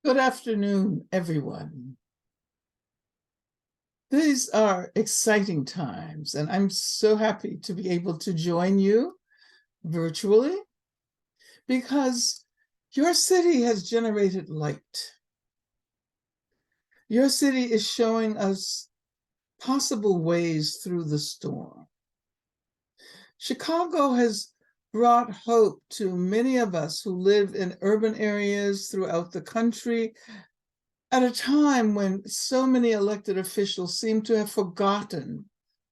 Good afternoon, everyone. These are exciting times, and I'm so happy to be able to join you virtually because your city has generated light. Your city is showing us possible ways through the storm. Chicago has brought hope to many of us who live in urban areas throughout the country at a time when so many elected officials seem to have forgotten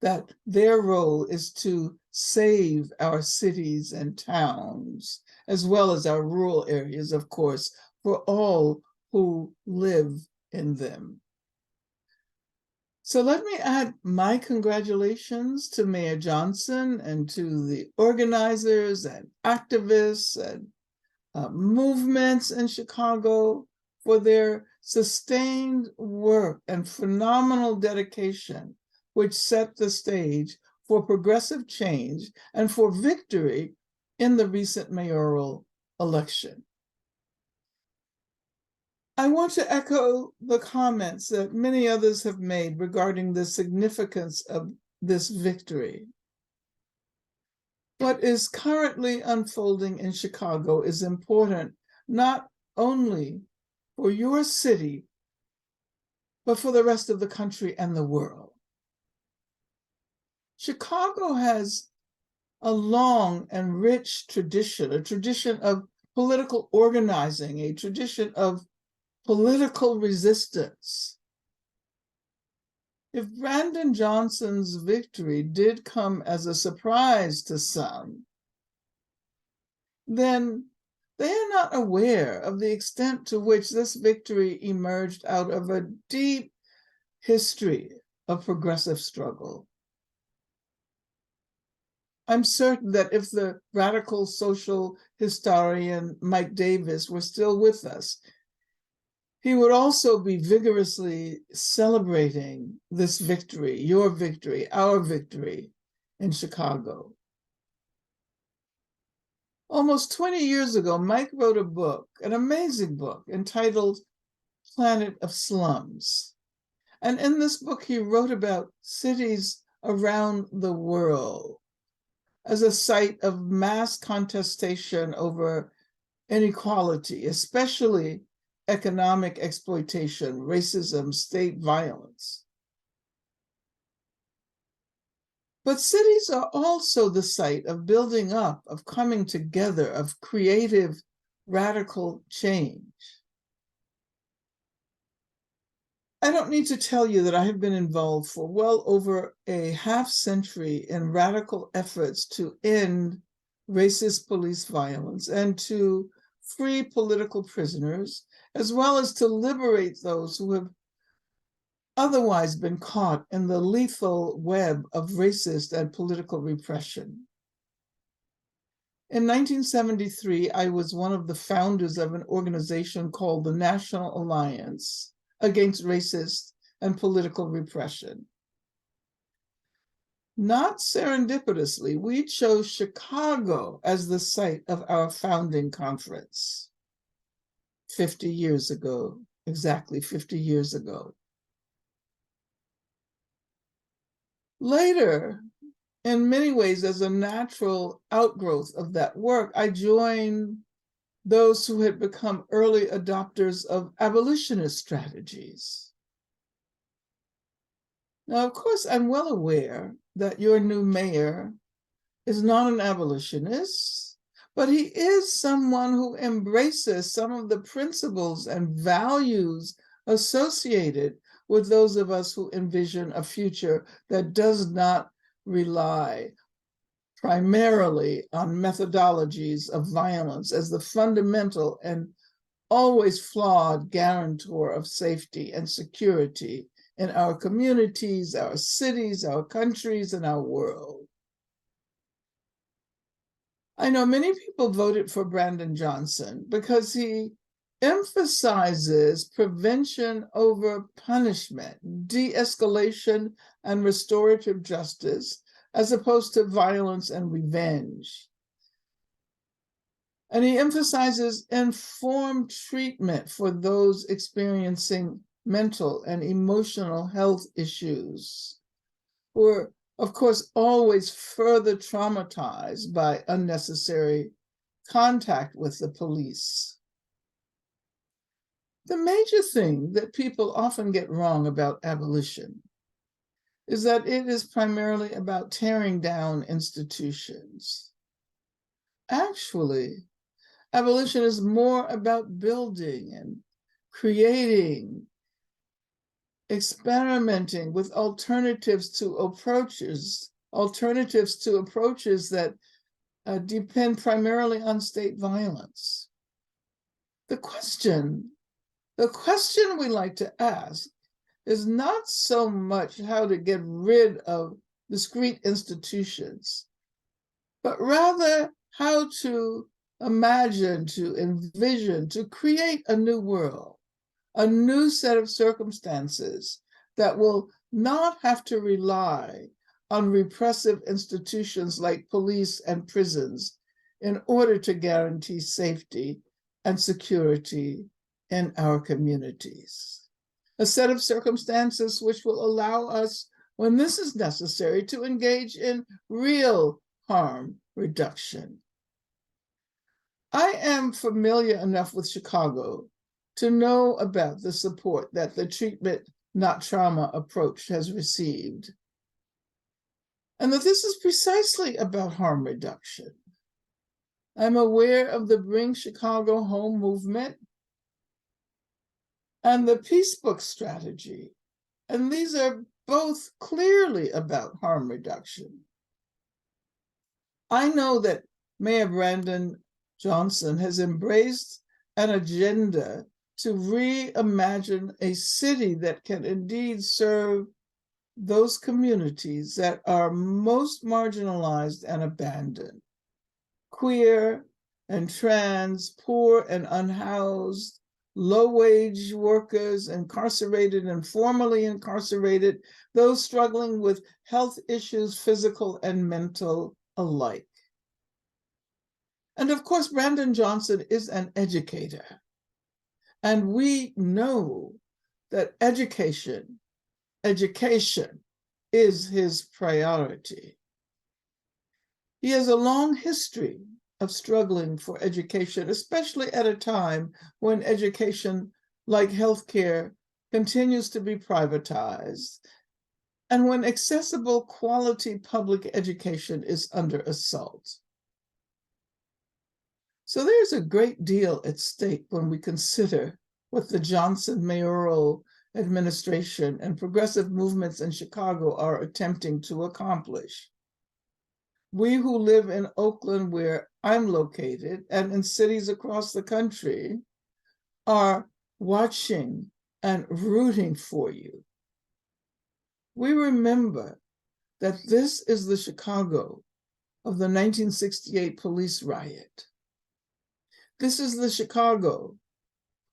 that their role is to save our cities and towns, as well as our rural areas, of course, for all who live in them. So let me add my congratulations to Mayor Johnson and to the organizers and activists and movements in Chicago for their sustained work and phenomenal dedication, which set the stage for progressive change and for victory in the recent mayoral election. I want to echo the comments that many others have made regarding the significance of this victory. What is currently unfolding in Chicago is important not only for your city, but for the rest of the country and the world. Chicago has a long and rich tradition, a tradition of political organizing, a tradition of political resistance. If Brandon Johnson's victory did come as a surprise to some, then they are not aware of the extent to which this victory emerged out of a deep history of progressive struggle. I'm certain that if the radical social historian Mike Davis were still with us, he would also be vigorously celebrating this victory, your victory, our victory in Chicago. Almost 20 years ago, Mike wrote a book, an amazing book, entitled Planet of Slums. And in this book, he wrote about cities around the world as a site of mass contestation over inequality, especially economic exploitation, racism, state violence. But cities are also the site of building up, of coming together, of creative, radical change. I don't need to tell you that I have been involved for well over a half century in radical efforts to end racist police violence and to free political prisoners, as well as to liberate those who have otherwise been caught in the lethal web of racist and political repression. In 1973, I was one of the founders of an organization called the National Alliance Against Racist and Political Repression. Not serendipitously, we chose Chicago as the site of our founding conference 50 years ago, exactly 50 years ago. Later, in many ways, as a natural outgrowth of that work, I joined those who had become early adopters of abolitionist strategies. Now, of course, I'm well aware that your new mayor is not an abolitionist, but he is someone who embraces some of the principles and values associated with those of us who envision a future that does not rely primarily on methodologies of violence as the fundamental and always flawed guarantor of safety and security in our communities, our cities, our countries, and our world. I know many people voted for Brandon Johnson because he emphasizes prevention over punishment, de-escalation and restorative justice, as opposed to violence and revenge. And he emphasizes informed treatment for those experiencing mental and emotional health issues, who are, of course, always further traumatized by unnecessary contact with the police. The major thing that people often get wrong about abolition is that it is primarily about tearing down institutions. Actually, abolition is more about building and creating, experimenting with alternatives to approaches that depend primarily on state violence. The question we like to ask is not so much how to get rid of discrete institutions, but rather how to imagine, to envision, to create a new world, a new set of circumstances that will not have to rely on repressive institutions like police and prisons in order to guarantee safety and security in our communities. A set of circumstances which will allow us, when this is necessary, to engage in real harm reduction. I am familiar enough with Chicago to know about the support that the treatment, not trauma approach has received, and that this is precisely about harm reduction. I'm aware of the Bring Chicago Home movement and the Peace Book strategy, and these are both clearly about harm reduction. I know that Mayor Brandon Johnson has embraced an agenda to reimagine a city that can indeed serve those communities that are most marginalized and abandoned: queer and trans, poor and unhoused, low-wage workers, incarcerated and formerly incarcerated, those struggling with health issues, physical and mental alike. And of course, Brandon Johnson is an educator. And we know that education is his priority. He has a long history of struggling for education, especially at a time when education, like healthcare, continues to be privatized, and when accessible quality public education is under assault. So there's a great deal at stake when we consider what the Johnson mayoral administration and progressive movements in Chicago are attempting to accomplish. We who live in Oakland, where I'm located, and in cities across the country, are watching and rooting for you. We remember that this is the Chicago of the 1968 police riot. This is the Chicago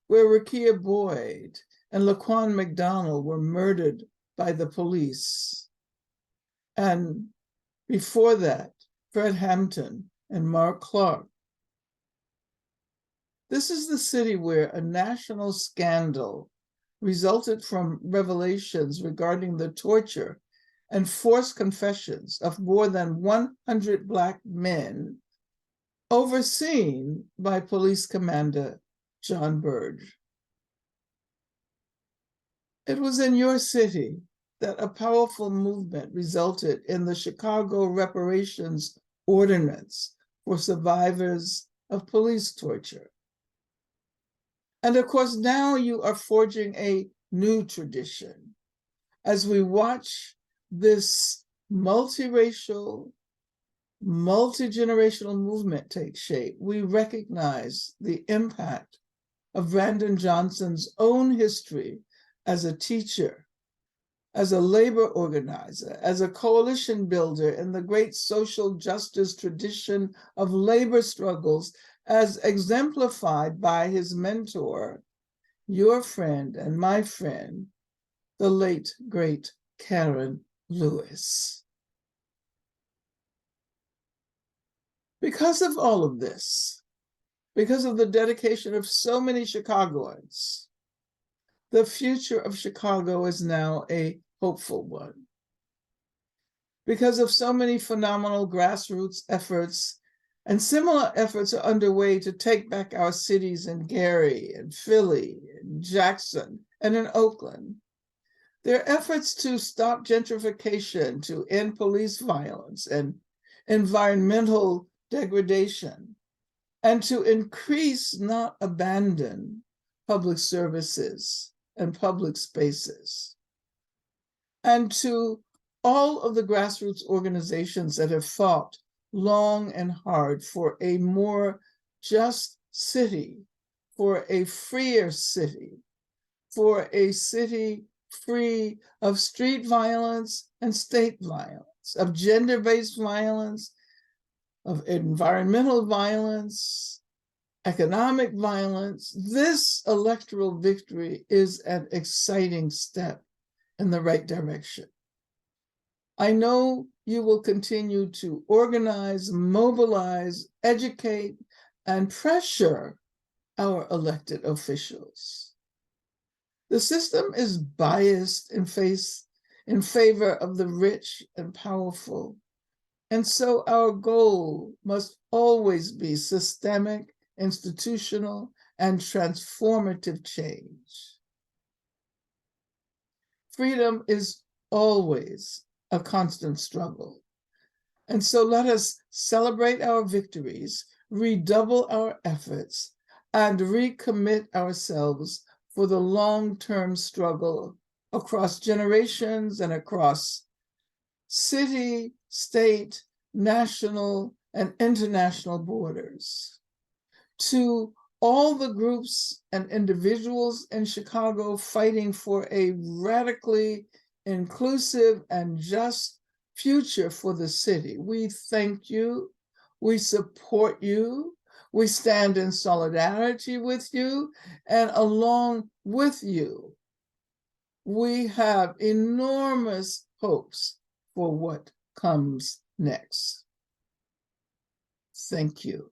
where Rekia Boyd and Laquan McDonald were murdered by the police. And before that, Fred Hampton and Mark Clark. This is the city where a national scandal resulted from revelations regarding the torture and forced confessions of more than 100 Black men, overseen by Police Commander John Burge. It was in your city that a powerful movement resulted in the Chicago Reparations Ordinance for survivors of police torture. And of course, now you are forging a new tradition. As we watch this multiracial, multi-generational movement take shape, we recognize the impact of Brandon Johnson's own history as a teacher, as a labor organizer, as a coalition builder in the great social justice tradition of labor struggles, as exemplified by his mentor, your friend and my friend, the late, great Karen Lewis. Because of all of this, because of the dedication of so many Chicagoans, the future of Chicago is now a hopeful one. Because of so many phenomenal grassroots efforts, and similar efforts are underway to take back our cities in Gary and Philly and Jackson and in Oakland. There are efforts to stop gentrification, to end police violence and environmental degradation, and to increase, not abandon, public services and public spaces. And to all of the grassroots organizations that have fought long and hard for a more just city, for a freer city, for a city free of street violence and state violence, of gender-based violence, of environmental violence, economic violence. This electoral victory is an exciting step in the right direction. I know you will continue to organize, mobilize, educate, and pressure our elected officials. The system is biased in favor of the rich and powerful, and so our goal must always be systemic, institutional, and transformative change. Freedom is always a constant struggle. And so let us celebrate our victories, redouble our efforts, and recommit ourselves for the long-term struggle across generations and across city, state, national, and international borders. To all the groups and individuals in Chicago fighting for a radically inclusive and just future for the city, we thank you, we support you, we stand in solidarity with you, and along with you, we have enormous hopes for what comes next. Thank you.